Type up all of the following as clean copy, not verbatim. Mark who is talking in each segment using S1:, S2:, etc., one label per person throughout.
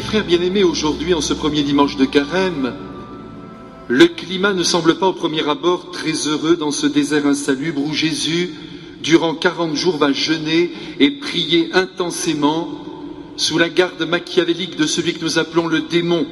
S1: frères bien-aimés, aujourd'hui, en ce premier dimanche de Carême, le climat ne semble pas au premier abord très heureux dans ce désert insalubre où Jésus, durant 40 jours, va jeûner et prier intensément sous la garde machiavélique de celui que nous appelons le démon,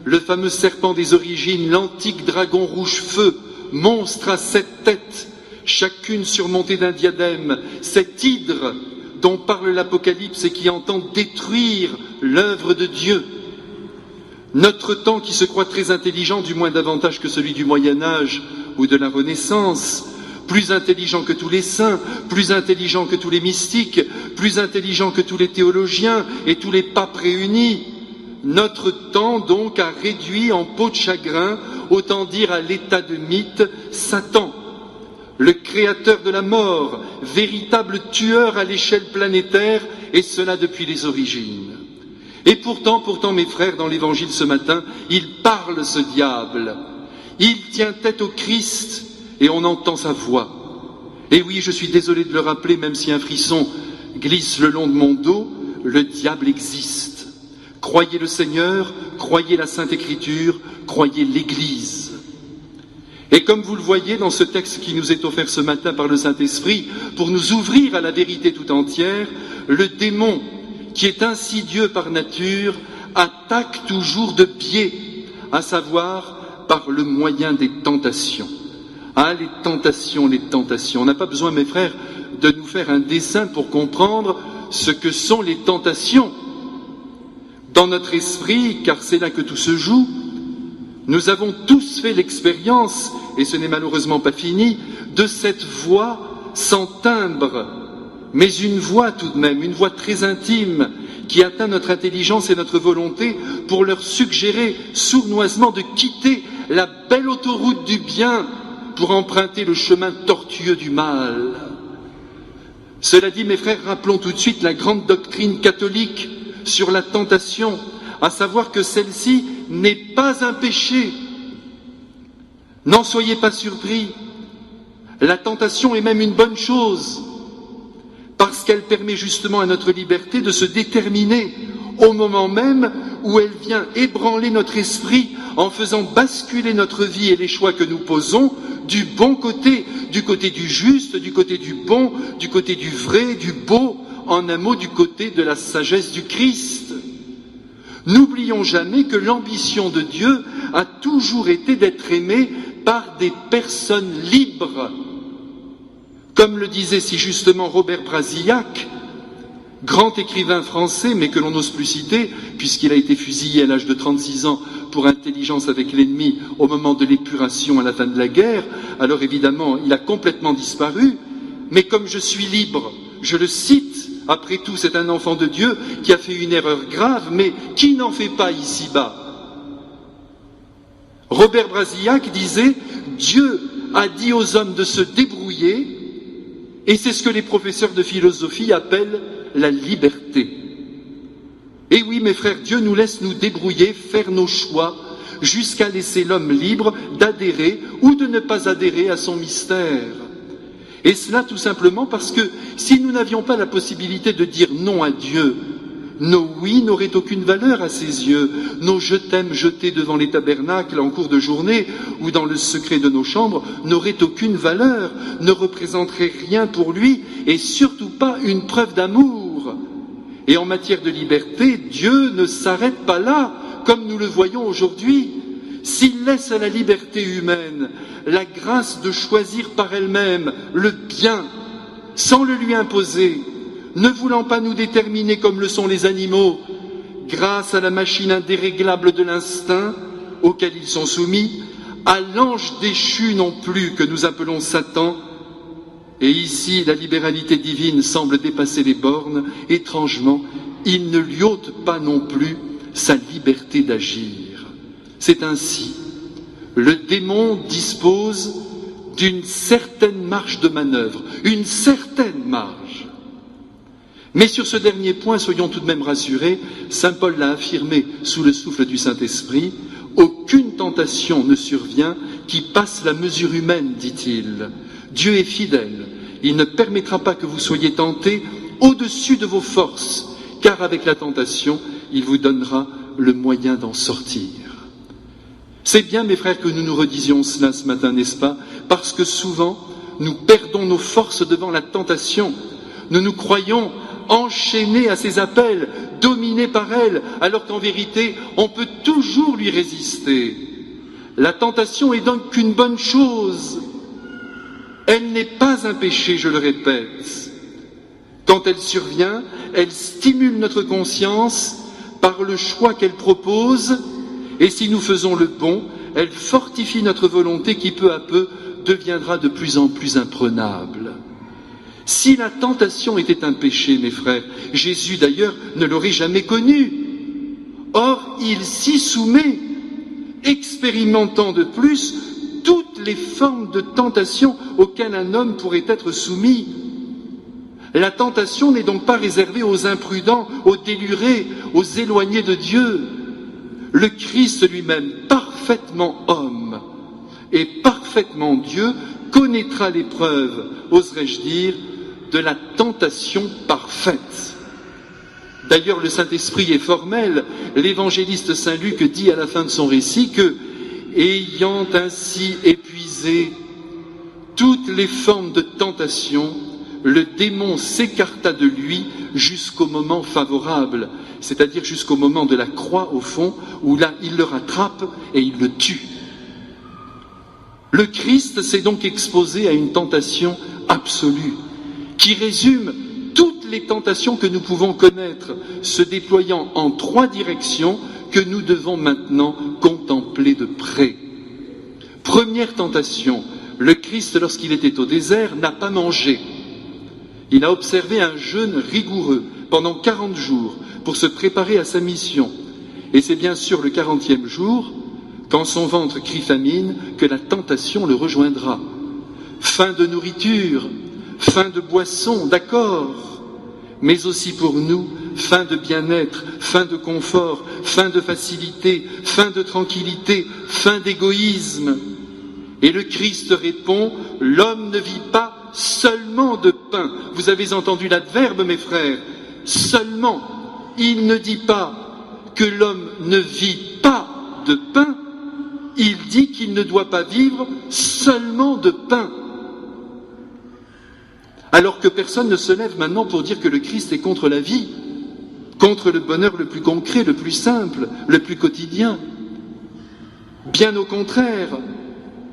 S1: le fameux serpent des origines, l'antique dragon rouge-feu, monstre à 7 têtes, chacune surmontée d'un diadème, cette hydre dont parle l'Apocalypse et qui entend détruire l'œuvre de Dieu. Notre temps qui se croit très intelligent, du moins davantage que celui du Moyen-Âge ou de la Renaissance, plus intelligent que tous les saints, plus intelligent que tous les mystiques, plus intelligent que tous les théologiens et tous les papes réunis. Notre temps donc a réduit en peau de chagrin, autant dire à l'état de mythe, Satan, le créateur de la mort, véritable tueur à l'échelle planétaire, et cela depuis les origines. Et pourtant, mes frères, dans l'évangile ce matin, il parle ce diable. Il tient tête au Christ et on entend sa voix. Et oui, je suis désolé de le rappeler, même si un frisson glisse le long de mon dos, le diable existe. Croyez le Seigneur, croyez la Sainte Écriture, croyez l'Église. Et comme vous le voyez dans ce texte qui nous est offert ce matin par le Saint-Esprit, pour nous ouvrir à la vérité tout entière, le démon, qui est insidieux par nature, attaque toujours de biais, à savoir par le moyen des tentations. Ah, les tentations. On n'a pas besoin, mes frères, de nous faire un dessin pour comprendre ce que sont les tentations. Dans notre esprit, car c'est là que tout se joue, nous avons tous fait l'expérience, et ce n'est malheureusement pas fini, de cette voix sans timbre, mais une voix tout de même, une voix très intime, qui atteint notre intelligence et notre volonté pour leur suggérer sournoisement de quitter la belle autoroute du bien pour emprunter le chemin tortueux du mal. Cela dit, mes frères, rappelons tout de suite la grande doctrine catholique sur la tentation, à savoir que celle-ci n'est pas un péché. N'en soyez pas surpris. La tentation est même une bonne chose, parce qu'elle permet justement à notre liberté de se déterminer au moment même où elle vient ébranler notre esprit en faisant basculer notre vie et les choix que nous posons du bon côté, du côté du juste, du côté du bon, du côté du vrai, du beau, en un mot, du côté de la sagesse du Christ. N'oublions jamais que l'ambition de Dieu a toujours été d'être aimé par des personnes libres. Comme le disait si justement Robert Brasillac, grand écrivain français, mais que l'on n'ose plus citer, puisqu'il a été fusillé à l'âge de 36 ans pour intelligence avec l'ennemi au moment de l'épuration à la fin de la guerre. Alors évidemment, il a complètement disparu, mais comme je suis libre, je le cite. Après tout, c'est un enfant de Dieu qui a fait une erreur grave, mais qui n'en fait pas ici-bas? Robert Brasillac disait « Dieu a dit aux hommes de se débrouiller » et c'est ce que les professeurs de philosophie appellent la liberté. Et oui, mes frères, Dieu nous laisse nous débrouiller, faire nos choix, jusqu'à laisser l'homme libre d'adhérer ou de ne pas adhérer à son mystère. Et cela tout simplement parce que si nous n'avions pas la possibilité de dire non à Dieu, nos oui n'auraient aucune valeur à ses yeux, nos je t'aime jetés devant les tabernacles en cours de journée ou dans le secret de nos chambres n'auraient aucune valeur, ne représenteraient rien pour lui et surtout pas une preuve d'amour. Et en matière de liberté, Dieu ne s'arrête pas là, comme nous le voyons aujourd'hui. S'il laisse à la liberté humaine la grâce de choisir par elle-même le bien, sans le lui imposer, ne voulant pas nous déterminer comme le sont les animaux, grâce à la machine indéréglable de l'instinct auquel ils sont soumis, à l'ange déchu non plus que nous appelons Satan, et ici la libéralité divine semble dépasser les bornes, étrangement, il ne lui ôte pas non plus sa liberté d'agir. C'est ainsi, le démon dispose d'une certaine marge de manœuvre, une certaine marge. Mais sur ce dernier point, soyons tout de même rassurés, saint Paul l'a affirmé sous le souffle du Saint-Esprit, aucune tentation ne survient qui passe la mesure humaine, dit-il. Dieu est fidèle, il ne permettra pas que vous soyez tentés au-dessus de vos forces, car avec la tentation, il vous donnera le moyen d'en sortir. C'est bien, mes frères, que nous nous redisions cela ce matin, n'est-ce pas? Parce que souvent, nous perdons nos forces devant la tentation. Nous nous croyons enchaînés à ses appels, dominés par elle, alors qu'en vérité, on peut toujours lui résister. La tentation est donc une bonne chose. Elle n'est pas un péché, je le répète. Quand elle survient, elle stimule notre conscience par le choix qu'elle propose, et si nous faisons le bon, elle fortifie notre volonté qui peu à peu deviendra de plus en plus imprenable. Si la tentation était un péché, mes frères, Jésus d'ailleurs ne l'aurait jamais connu. Or, il s'y soumet, expérimentant de plus toutes les formes de tentation auxquelles un homme pourrait être soumis. La tentation n'est donc pas réservée aux imprudents, aux délurés, aux éloignés de Dieu. Le Christ lui-même, parfaitement homme et parfaitement Dieu, connaîtra l'épreuve, oserais-je dire, de la tentation parfaite. D'ailleurs, le Saint-Esprit est formel. L'évangéliste Saint Luc dit à la fin de son récit que, ayant ainsi épuisé toutes les formes de tentation, le démon s'écarta de lui jusqu'au moment favorable, c'est-à-dire jusqu'au moment de la croix au fond, où là il le rattrape et il le tue. Le Christ s'est donc exposé à une tentation absolue, qui résume toutes les tentations que nous pouvons connaître, se déployant en 3 directions que nous devons maintenant contempler de près. Première tentation, le Christ, lorsqu'il était au désert, n'a pas mangé. Il a observé un jeûne rigoureux pendant 40 jours pour se préparer à sa mission. Et c'est bien sûr le 40e jour, quand son ventre crie famine, que la tentation le rejoindra. Faim de nourriture, faim de boisson, d'accord, mais aussi pour nous, faim de bien-être, faim de confort, faim de facilité, faim de tranquillité, faim d'égoïsme. Et le Christ répond, l'homme ne vit pas seulement de pain. Vous avez entendu l'adverbe, mes frères, seulement. Il ne dit pas que l'homme ne vit pas de pain, il dit qu'il ne doit pas vivre seulement de pain. Alors que personne ne se lève maintenant pour dire que le Christ est contre la vie, contre le bonheur le plus concret, le plus simple, le plus quotidien. Bien au contraire,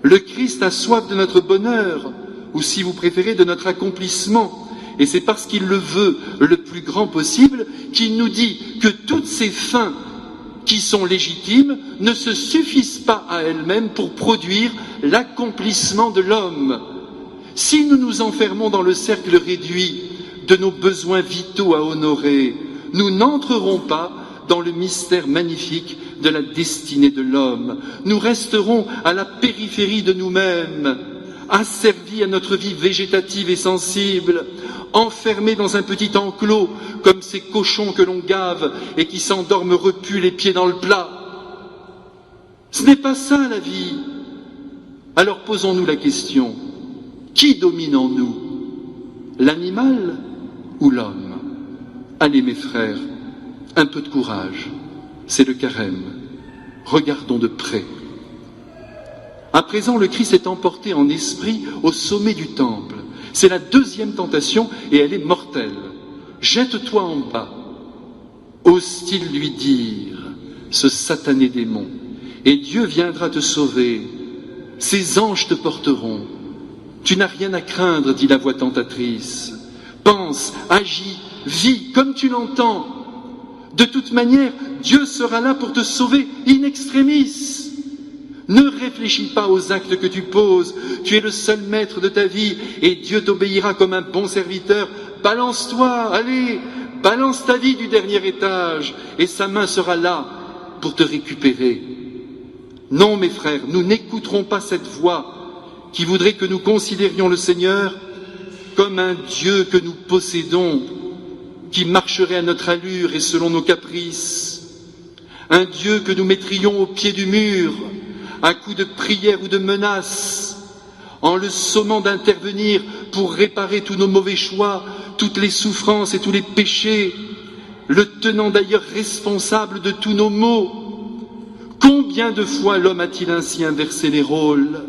S1: le Christ a soif de notre bonheur, ou si vous préférez, de notre accomplissement. Et c'est parce qu'il le veut le plus grand possible qu'il nous dit que toutes ces fins qui sont légitimes ne se suffisent pas à elles-mêmes pour produire l'accomplissement de l'homme. Si nous nous enfermons dans le cercle réduit de nos besoins vitaux à honorer, nous n'entrerons pas dans le mystère magnifique de la destinée de l'homme. Nous resterons à la périphérie de nous-mêmes, asservis à notre vie végétative et sensible, enfermés dans un petit enclos, comme ces cochons que l'on gave et qui s'endorment repus les pieds dans le plat. Ce n'est pas ça la vie. Alors posons-nous la question, qui domine en nous, l'animal ou l'homme? Allez mes frères, un peu de courage, c'est le carême. Regardons de près. À présent, le Christ est emporté en esprit au sommet du temple. C'est la 2e tentation et elle est mortelle. Jette-toi en bas. Ose-t-il lui dire, ce satané démon, et Dieu viendra te sauver. Ses anges te porteront. Tu n'as rien à craindre, dit la voix tentatrice. Pense, agis, vis comme tu l'entends. De toute manière, Dieu sera là pour te sauver in extremis. Ne réfléchis pas aux actes que tu poses, tu es le seul maître de ta vie et Dieu t'obéira comme un bon serviteur. Balance-toi, allez, balance ta vie du dernier étage et sa main sera là pour te récupérer. Non, mes frères, nous n'écouterons pas cette voix qui voudrait que nous considérions le Seigneur comme un Dieu que nous possédons, qui marcherait à notre allure et selon nos caprices, un Dieu que nous mettrions au pied du mur, à coup de prière ou de menace, en le sommant d'intervenir pour réparer tous nos mauvais choix, toutes les souffrances et tous les péchés, le tenant d'ailleurs responsable de tous nos maux. Combien de fois l'homme a-t-il ainsi inversé les rôles,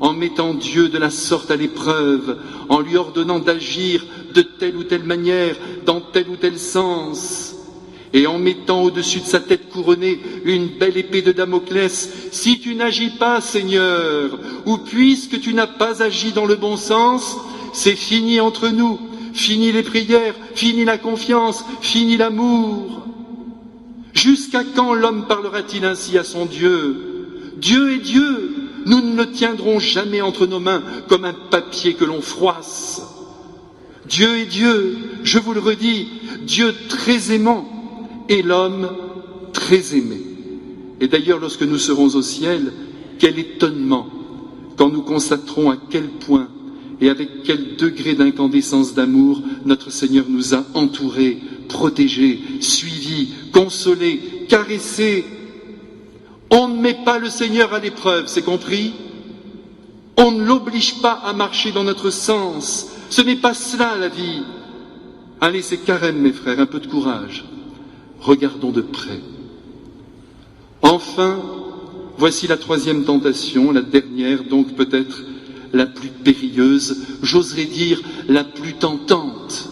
S1: en mettant Dieu de la sorte à l'épreuve, en lui ordonnant d'agir de telle ou telle manière, dans tel ou tel sens, et en mettant au-dessus de sa tête couronnée une belle épée de Damoclès. Si tu n'agis pas, Seigneur, ou puisque tu n'as pas agi dans le bon sens, c'est fini entre nous, fini les prières, fini la confiance, fini l'amour. Jusqu'à quand l'homme parlera-t-il ainsi à son Dieu? Dieu est Dieu, nous ne le tiendrons jamais entre nos mains comme un papier que l'on froisse. Dieu est Dieu, je vous le redis, Dieu très aimant, et l'homme très aimé. Et d'ailleurs, lorsque nous serons au ciel, quel étonnement quand nous constaterons à quel point et avec quel degré d'incandescence d'amour notre Seigneur nous a entourés, protégés, suivis, consolés, caressés. On ne met pas le Seigneur à l'épreuve, c'est compris? On ne l'oblige pas à marcher dans notre sens. Ce n'est pas cela la vie. Allez, c'est carême, mes frères, un peu de courage. Regardons de près. Enfin, voici la troisième tentation, la dernière, donc peut-être la plus périlleuse, j'oserais dire la plus tentante.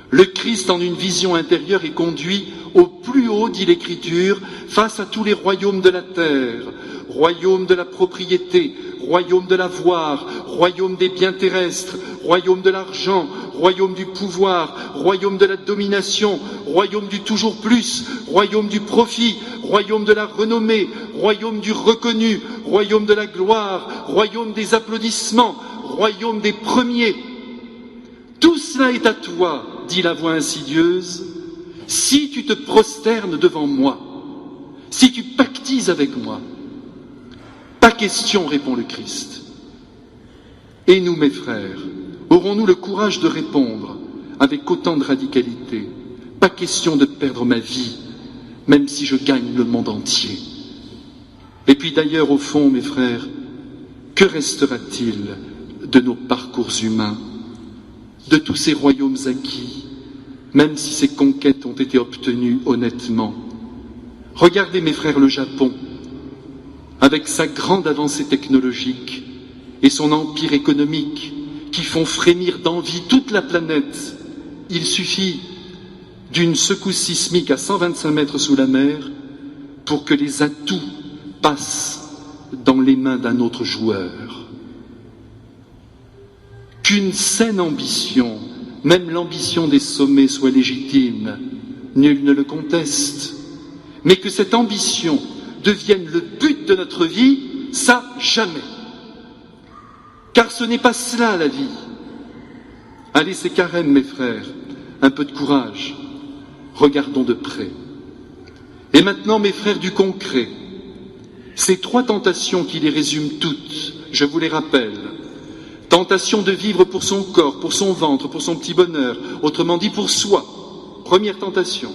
S1: Le Christ, en une vision intérieure, est conduit au plus haut, dit l'Écriture, face à tous les royaumes de la terre, royaume de la propriété, royaume de l'avoir, royaume des biens terrestres, royaume de l'argent, royaume du pouvoir, royaume de la domination, royaume du toujours plus, royaume du profit, royaume de la renommée, royaume du reconnu, royaume de la gloire, royaume des applaudissements, royaume des premiers. Tout cela est à toi, dit la voix insidieuse, si tu te prosternes devant moi, si tu pactises avec moi. Pas question, répond le Christ. Et nous, mes frères, aurons-nous le courage de répondre avec autant de radicalité? Pas question de perdre ma vie, même si je gagne le monde entier. Et puis d'ailleurs, au fond, mes frères, que restera-t-il de nos parcours humains, de tous ces royaumes acquis, même si ces conquêtes ont été obtenues honnêtement? Regardez, mes frères, le Japon, avec sa grande avancée technologique et son empire économique qui font frémir d'envie toute la planète. Il suffit d'une secousse sismique à 125 mètres sous la mer pour que les atouts passent dans les mains d'un autre joueur. Qu'une saine ambition, même l'ambition des sommets, soit légitime, nul ne le conteste, mais que cette ambition devienne le but de notre vie, ça jamais. Car ce n'est pas cela la vie. Allez, c'est carême, mes frères, un peu de courage, regardons de près. Et maintenant, mes frères, du concret, ces trois tentations qui les résument toutes, je vous les rappelle. Tentation de vivre pour son corps, pour son ventre, pour son petit bonheur, autrement dit pour soi. Première tentation.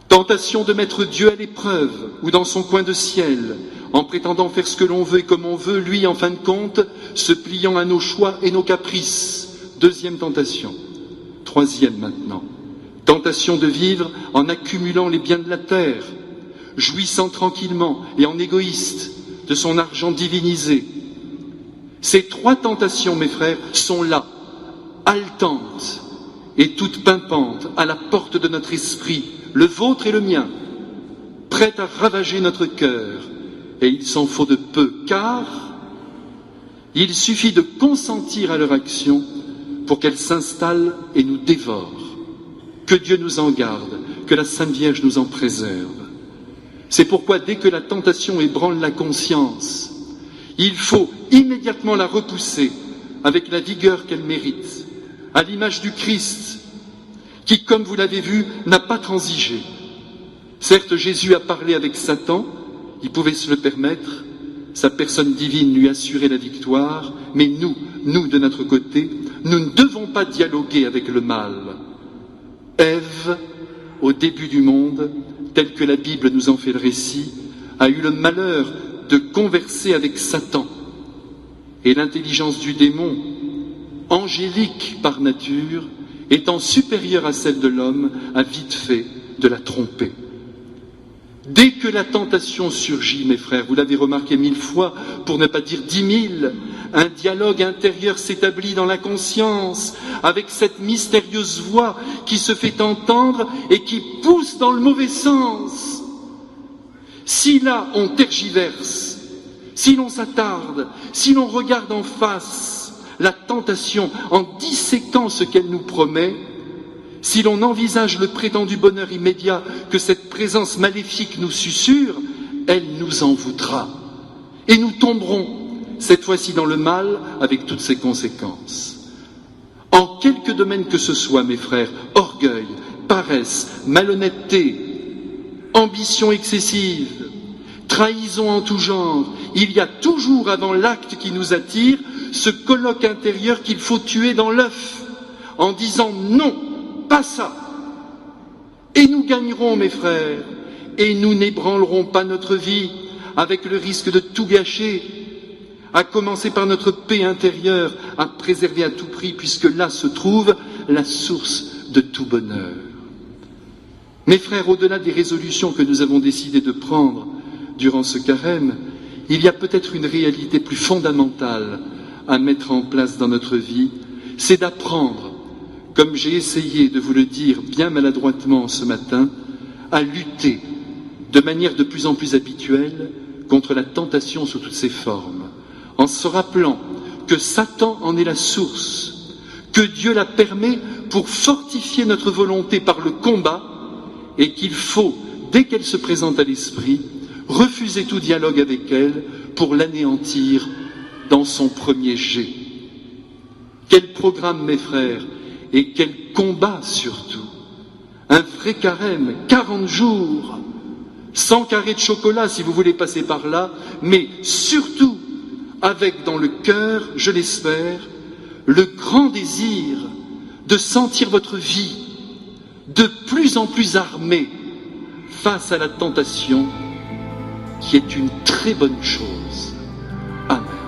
S1: Tentation de mettre Dieu à l'épreuve ou dans son coin de ciel, en prétendant faire ce que l'on veut et comme on veut, lui, en fin de compte, se pliant à nos choix et nos caprices. Deuxième tentation. Troisième maintenant. Tentation de vivre en accumulant les biens de la terre, jouissant tranquillement et en égoïste de son argent divinisé. Ces trois tentations, mes frères, sont là, haletantes et toutes pimpantes à la porte de notre esprit, le vôtre et le mien, prêtes à ravager notre cœur. Et il s'en faut de peu, car il suffit de consentir à leur action pour qu'elles s'installent et nous dévorent. Que Dieu nous en garde, que la Sainte Vierge nous en préserve. C'est pourquoi dès que la tentation ébranle la conscience, il faut immédiatement la repousser avec la vigueur qu'elle mérite, à l'image du Christ, qui, comme vous l'avez vu, n'a pas transigé. Certes, Jésus a parlé avec Satan, il pouvait se le permettre, sa personne divine lui assurait la victoire, mais nous, de notre côté, nous ne devons pas dialoguer avec le mal. Ève, au début du monde, tel que la Bible nous en fait le récit, a eu le malheur de converser avec Satan. Et l'intelligence du démon, angélique par nature, étant supérieure à celle de l'homme, a vite fait de la tromper. Dès que la tentation surgit, mes frères, vous l'avez remarqué 1000 fois, pour ne pas dire 10 000, un dialogue intérieur s'établit dans la conscience avec cette mystérieuse voix qui se fait entendre et qui pousse dans le mauvais sens. Si là on tergiverse, si l'on s'attarde, si l'on regarde en face la tentation en disséquant ce qu'elle nous promet, si l'on envisage le prétendu bonheur immédiat que cette présence maléfique nous susurre, elle nous en voudra. Et nous tomberons, cette fois-ci dans le mal, avec toutes ses conséquences. En quelque domaine que ce soit, mes frères, orgueil, paresse, malhonnêteté, ambition excessive, trahison en tout genre, il y a toujours avant l'acte qui nous attire ce colloque intérieur qu'il faut tuer dans l'œuf, en disant non, pas ça. Et nous gagnerons, mes frères, et nous n'ébranlerons pas notre vie avec le risque de tout gâcher, à commencer par notre paix intérieure à préserver à tout prix, puisque là se trouve la source de tout bonheur. Mes frères, au-delà des résolutions que nous avons décidé de prendre durant ce carême, il y a peut-être une réalité plus fondamentale à mettre en place dans notre vie, c'est d'apprendre, comme j'ai essayé de vous le dire bien maladroitement ce matin, à lutter de manière de plus en plus habituelle contre la tentation sous toutes ses formes, en se rappelant que Satan en est la source, que Dieu la permet pour fortifier notre volonté par le combat, et qu'il faut, dès qu'elle se présente à l'esprit, refuser tout dialogue avec elle pour l'anéantir dans son premier jet. Quel programme, mes frères, et quel combat surtout. Un vrai carême, 40 jours, sans carré de chocolat si vous voulez passer par là, mais surtout avec dans le cœur, je l'espère, le grand désir de sentir votre vie de plus en plus armée face à la tentation, qui est une très bonne chose. Amen.